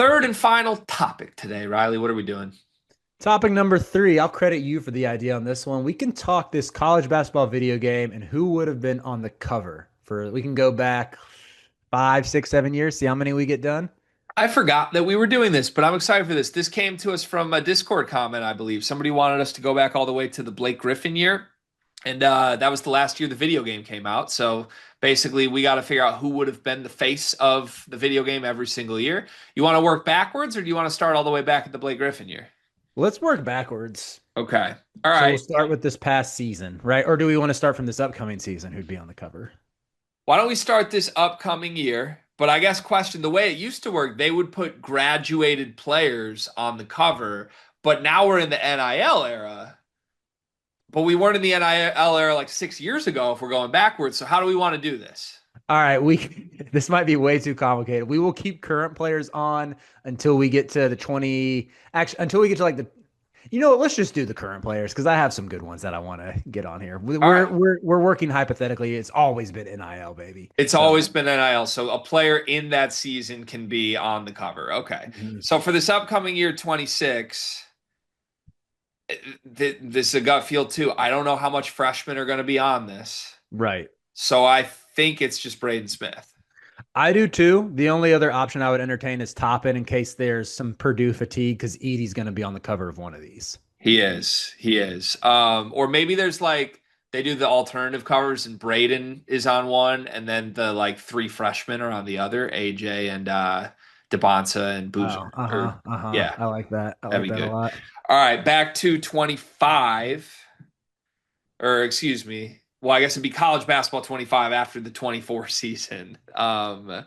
Third and final topic today, Riley. What are we doing? Topic number three. I'll credit you for the idea on this one. We can talk this college basketball video game and who would have been on the cover for. We can go back 5, 6, 7 years, see how many we get done. I forgot that we were doing this, but I'm excited for this. This came to us from a Discord comment, I believe. Somebody wanted us to go back all the way to the Blake Griffin year, and that was the last year the video game came out. So basically, we got to figure out who would have been the face of the video game every single year. You want to work backwards, or do you want to start all the way back at the Blake Griffin year? Let's work backwards. Okay. All So we'll right. start with this past season, right? Or do we want to start from this upcoming season? Who'd be on the cover? Why don't we start this upcoming year? But I guess question the way it used to work, they would put graduated players on the cover, but now we're in the NIL era. But we weren't in the NIL era like 6 years ago if we're going backwards. So how do we want to do this? All right, we this might be way too complicated. We will keep current players on until we get to the 20, actually until we get to like the let's just do the current players because I have some good ones that I want to get on here. All We're right. we're we're working hypothetically. It's always been NIL, baby. It's So always been NIL. So a player in that season can be on the cover. Okay. mhm. So for this upcoming year, 26, this is a gut feel too. I don't know how much freshmen are going to be on this. Right. So I think it's just Braden Smith. I do too. The only other option I would entertain is Toppin in case there's some Purdue fatigue because Edie's going to be on the cover of one of these. He is. He is. Or maybe there's like they do the alternative covers and Braden is on one, and then the like three freshmen are on the other, AJ and DeBonsa and Boozer. Oh, Or yeah, I like that. I that'd like be that a good. lot. All right, back to 25, or excuse me. Well, I guess it'd be college basketball 25 after the 24 season. Ugh.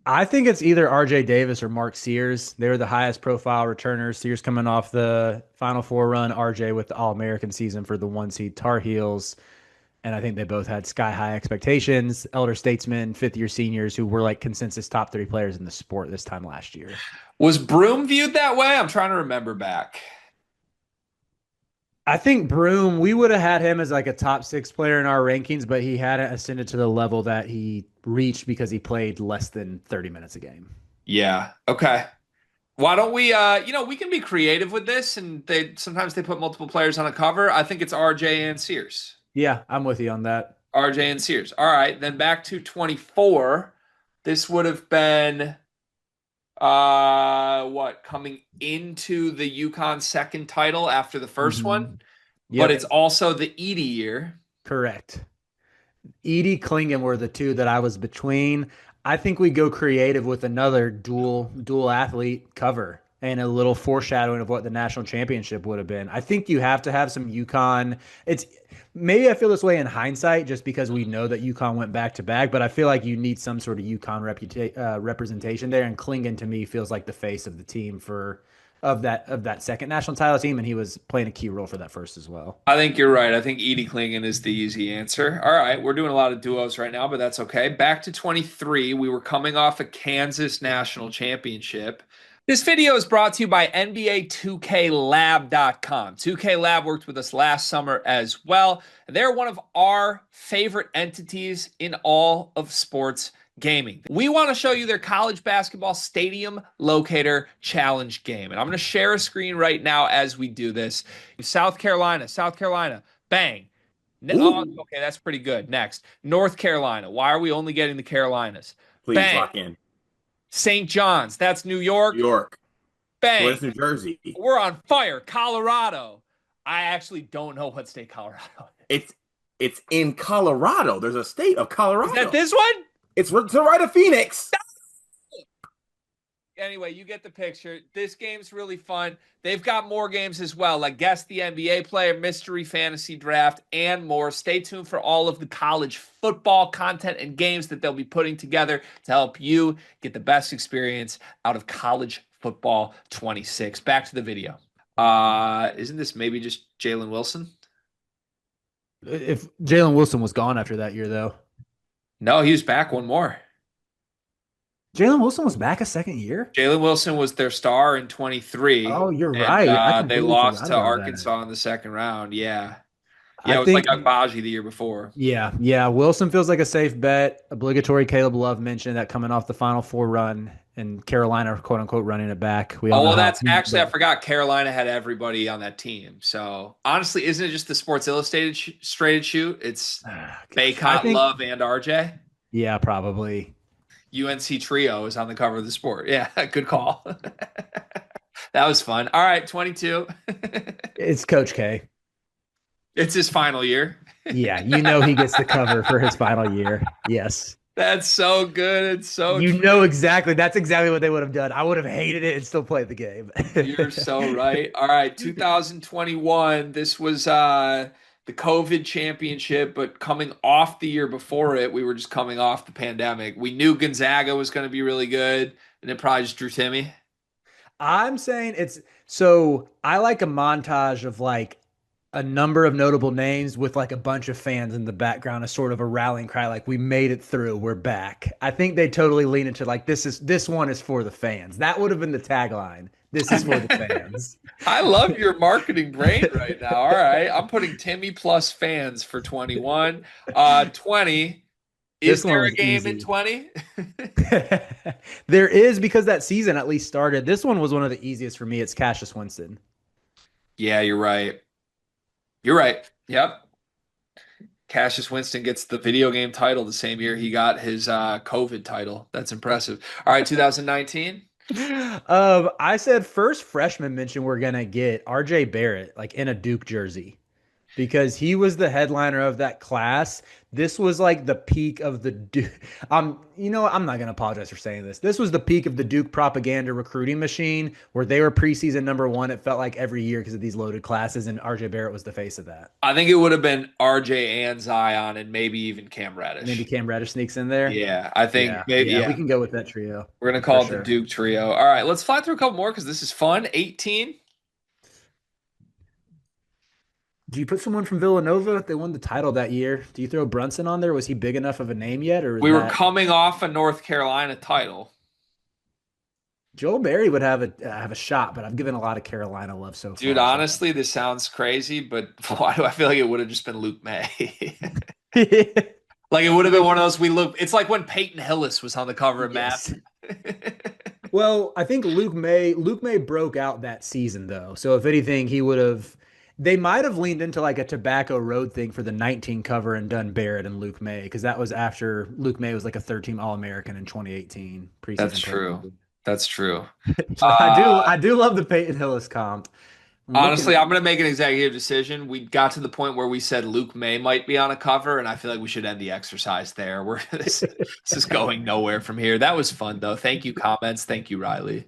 I think it's either RJ Davis or Mark Sears. They're the highest profile returners. Sears coming off the Final Four run, RJ with the All American season for the one seed Tar Heels. And I think they both had sky high expectations. Elder statesmen, fifth year seniors who were like consensus top 3 players in the sport this time last year. Was Broom viewed that way? I'm trying to remember back. I think Broom, we would have had him as like a top 6 player in our rankings, but he hadn't ascended to the level that he reached because he played less than 30 minutes a game. Yeah. Okay. Why don't we we can be creative with this and they sometimes they put multiple players on a cover. I think it's RJ and Sears. Yeah, I'm with you on that. RJ and Sears. All right, then back to 24. This would have been what coming into the UConn second title after the first Mhm. one, but Yep, it's also the Edie year. correct. Edie Klingon were the two that I was between. I think we go creative with another dual athlete cover and a little foreshadowing of what the national championship would have been. I think you have to have some UConn. It's maybe I feel this way in hindsight just because we know that UConn went back to back, but I feel like you need some sort of UConn representation there. And Klingon to me feels like the face of the team for of that second national title team, and he was playing a key role for that first as well. I think you're right. I think Edie Klingon is the easy answer. All right, we're doing a lot of duos right now, but that's okay. Back to 23. We were coming off a Kansas national championship. This video is brought to you by NBA 2KLab.com. 2K Lab worked with us last summer as well. They're one of our favorite entities in all of sports gaming. We want to show you their college basketball stadium locator challenge game. And I'm going to share a screen right now as we do this. South Carolina, bang. Oh, Ooh, okay, that's pretty good. Next, North Carolina. Why are we only getting the Carolinas? please Bang. lock in. St. John's, that's New New York. York. Bang. Where's New Jersey? We're on fire. Colorado. I actually don't know what state Colorado is. It's in Colorado. There's a state of Is that Colorado. this one? It's to the right of Phoenix. Anyway, you get the picture. This game's really fun. They've got more games as well, like Guess the NBA Player, Mystery Fantasy Draft, and more. Stay tuned for all of the college football content and games that they'll be putting together to help you get the best experience out of college football 26. Back to the video. Isn't this maybe just Jalen Wilson? If Jalen Wilson was gone after that year, though, No, he was back one more. Jalen Wilson was back a second year. Jalen Wilson was their star in 23, Oh, you're and right. I they completely lost forgot to about that. Arkansas in the second round. Yeah. I Yeah, it was like think Agbaji the year before. yeah. Wilson feels like a safe bet. Obligatory Caleb Love mentioned that coming off the Final Four run and Carolina, quote unquote, running it back. We all Oh, know well, how. that's actually, I forgot Carolina had everybody on that team. So honestly, isn't it just the Sports Illustrated straighted shoot? It's Gosh, I Baycott, think Love, and RJ. yeah, probably. UNC trio is on the cover of the sport. Yeah, good call. That was fun. All right, 22. It's Coach K. It's his final year. Yeah, you know he gets the cover for his final year. Yes. That's so good. It's so You true. know exactly. That's exactly what they would have done. I would have hated it and still played the game. You're so right. All right, 2021. This was the COVID championship, but coming off the year before it, we were just coming off the pandemic. We knew Gonzaga was going to be really good, and it probably just drew Timmy. I'm saying it's so I like a montage of like a number of notable names with like a bunch of fans in the background as sort of a rallying cry, like we made it through, we're back. I think they totally lean into like this one is for the fans. That would have been the tagline. This is for the fans. I love your marketing brain right now. All right, I'm putting Timmy plus fans for 21. 20. Is This one there a was game in easy. 20? There is because that season at least started. This one was one of the easiest for me. It's Cassius Winston. Yeah, you're right. You're right. Yep. Cassius Winston gets the video game title the same year he got his COVID title. That's impressive. All right, 2019. I said first freshman mention we're gonna get RJ Barrett like in a Duke jersey because he was the headliner of that class. This was like the peak of the Duke. I'm not gonna apologize for saying this. This was the peak of the Duke propaganda recruiting machine where they were preseason number one. It felt like every year because of these loaded classes, and RJ Barrett was the face of that. I think it would have been RJ and Zion and maybe even Cam Maybe Reddish. Cam Reddish sneaks in there. Yeah, I think maybe, Yeah, we yeah. can go with that trio We're gonna for call it the sure. Duke trio. All right, let's fly through a couple more because this is fun. 18. Do you put someone from Villanova? They won the title that year. Do you throw Brunson on there? Was he big enough of a name yet, or is We were that coming off a North Carolina title. Joel Berry would have a shot? But I've given a lot of Carolina love so Dude, far. honestly, this sounds crazy, but why do I feel like it would have just been Luke May? So. Like it would have been one of those we look. It's like when Peyton Hillis was on the cover of Yes. Madden. Well, I think Luke May broke out that season though. So if anything, he would have. They might have leaned into like a Tobacco Road thing for the 19 cover and done Barrett and Luke May because that was after Luke May was like a third-team All-American in 2018 preseason. That's true. That's true. So I do love the Peyton Hillis comp. Honestly, I'm going to make an executive decision. We got to the point where we said Luke May might be on a cover, and I feel like we should end the exercise there. This is going nowhere from here. That was fun, though. Thank you, comments. Thank you, Riley.